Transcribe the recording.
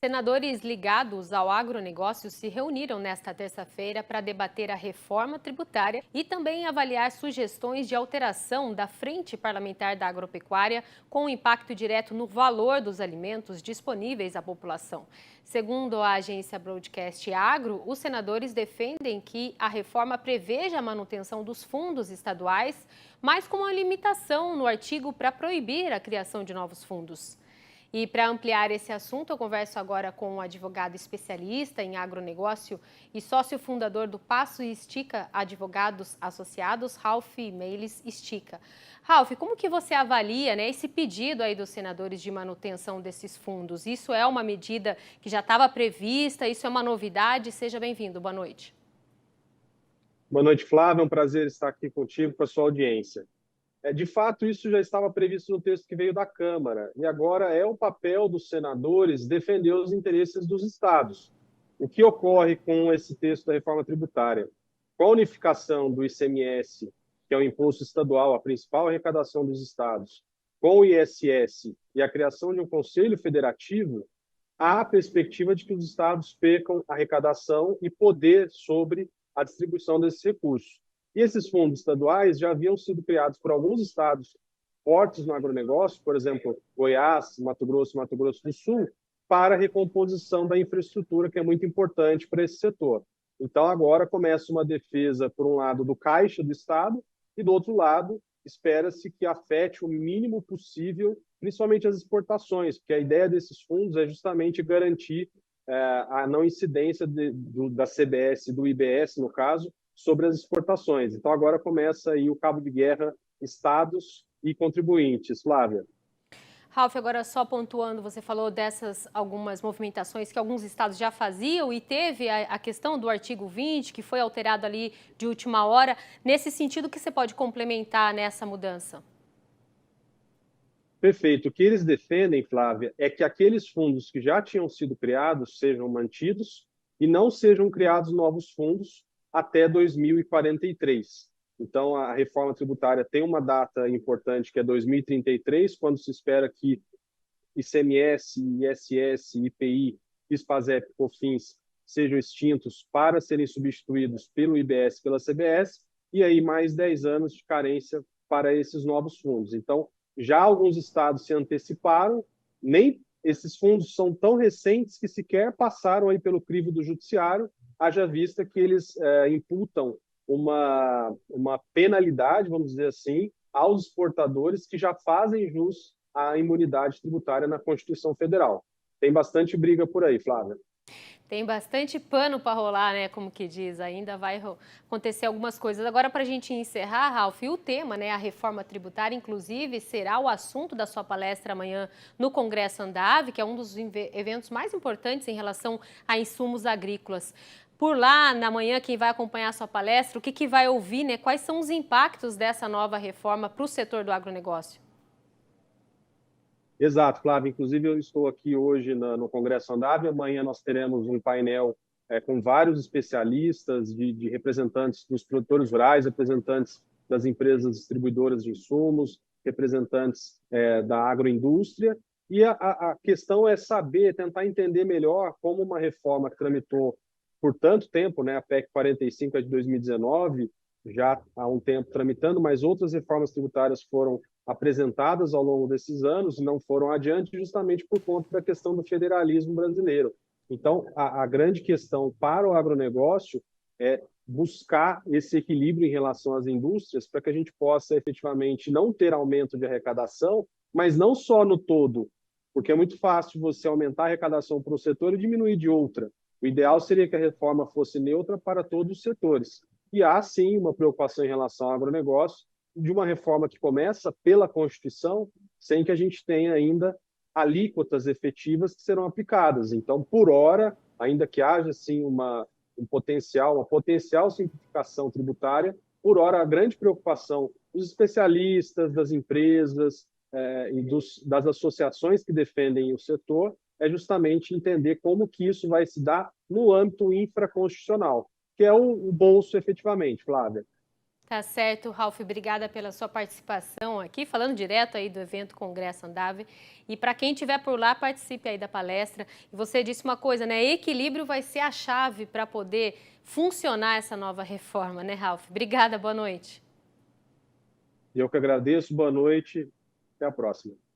Senadores ligados ao agronegócio se reuniram nesta terça-feira para debater a reforma tributária e também avaliar sugestões de alteração da Frente Parlamentar da Agropecuária com impacto direto no valor dos alimentos disponíveis à população. Segundo a agência Broadcast Agro, os senadores defendem que a reforma preveja a manutenção dos fundos estaduais, mas com uma limitação no artigo para proibir a criação de novos fundos. E para ampliar esse assunto, eu converso agora com um advogado especialista em agronegócio e sócio fundador do Passo e Estica Advogados Associados, Ralph Meiles Estica. Ralph, como que você avalia, esse pedido aí dos senadores de manutenção desses fundos? Isso é uma medida que já estava prevista? Isso é uma novidade? Seja bem-vindo. Boa noite. Boa noite, Flávio. É um prazer estar aqui contigo, com a sua audiência. De fato, isso já estava previsto no texto que veio da Câmara, e agora é o papel dos senadores defender os interesses dos estados. O que ocorre com esse texto da reforma tributária? Com a unificação do ICMS, que é o imposto estadual, a principal arrecadação dos estados, com o ISS e a criação de um conselho federativo, há a perspectiva de que os estados percam arrecadação e poder sobre a distribuição desses recursos. E esses fundos estaduais já haviam sido criados por alguns estados fortes no agronegócio, por exemplo, Goiás, Mato Grosso do Sul, para a recomposição da infraestrutura, que é muito importante para esse setor. Então, agora começa uma defesa, por um lado, do caixa do Estado, e, do outro lado, espera-se que afete o mínimo possível, principalmente as exportações, porque a ideia desses fundos é justamente garantir a não incidência da CBS e do IBS, no caso, sobre as exportações. Então, agora começa aí o cabo de guerra estados e contribuintes. Flávia. Ralph, agora só pontuando, você falou dessas algumas movimentações que alguns estados já faziam e teve a questão do artigo 20, que foi alterado ali de última hora. Nesse sentido, que você pode complementar nessa mudança? Perfeito. O que eles defendem, Flávia, é que aqueles fundos que já tinham sido criados sejam mantidos e não sejam criados novos fundos até 2043. Então, a reforma tributária tem uma data importante, que é 2033, quando se espera que ICMS, ISS, IPI, PIS/PASEP, COFINS sejam extintos para serem substituídos pelo IBS, pela CBS, e aí mais 10 anos de carência para esses novos fundos. Então, já alguns estados se anteciparam, nem esses fundos são tão recentes que sequer passaram aí pelo crivo do judiciário, haja vista que eles imputam uma penalidade, vamos dizer assim, aos exportadores que já fazem jus à imunidade tributária na Constituição Federal. Tem bastante briga por aí, Flávia. Tem bastante pano para rolar, como que diz, ainda vai acontecer algumas coisas. Agora, para a gente encerrar, Ralph, o tema, a reforma tributária, inclusive, será o assunto da sua palestra amanhã no Congresso Andave, que é um dos eventos mais importantes em relação a insumos agrícolas. Por lá, na manhã, quem vai acompanhar a sua palestra, o que vai ouvir, quais são os impactos dessa nova reforma para o setor do agronegócio? Exato, Flávio. Inclusive, eu estou aqui hoje no Congresso Andave. Amanhã nós teremos um painel com vários especialistas, de representantes dos produtores rurais, representantes das empresas distribuidoras de insumos, representantes da agroindústria. E a questão é saber, tentar entender melhor como uma reforma que tramitou por tanto tempo, a PEC 45 é de 2019, já há um tempo tramitando, mas outras reformas tributárias foram apresentadas ao longo desses anos e não foram adiante justamente por conta da questão do federalismo brasileiro. Então, a grande questão para o agronegócio é buscar esse equilíbrio em relação às indústrias para que a gente possa efetivamente não ter aumento de arrecadação, mas não só no todo, porque é muito fácil você aumentar a arrecadação para um setor e diminuir de outra. O ideal seria que a reforma fosse neutra para todos os setores. E há, sim, uma preocupação em relação ao agronegócio, de uma reforma que começa pela Constituição, sem que a gente tenha ainda alíquotas efetivas que serão aplicadas. Então, por hora, ainda que haja sim uma potencial simplificação tributária, por hora a grande preocupação dos especialistas, das empresas e das associações que defendem o setor é justamente entender como que isso vai se dar no âmbito infraconstitucional, que é o bolso efetivamente, Flávia. Tá certo, Ralf, obrigada pela sua participação aqui, falando direto aí do evento Congresso Andável. E para quem estiver por lá, participe aí da palestra. E você disse uma coisa, né? Equilíbrio vai ser a chave para poder funcionar essa nova reforma, né, Ralf? Obrigada, boa noite. Eu que agradeço, boa noite, até a próxima.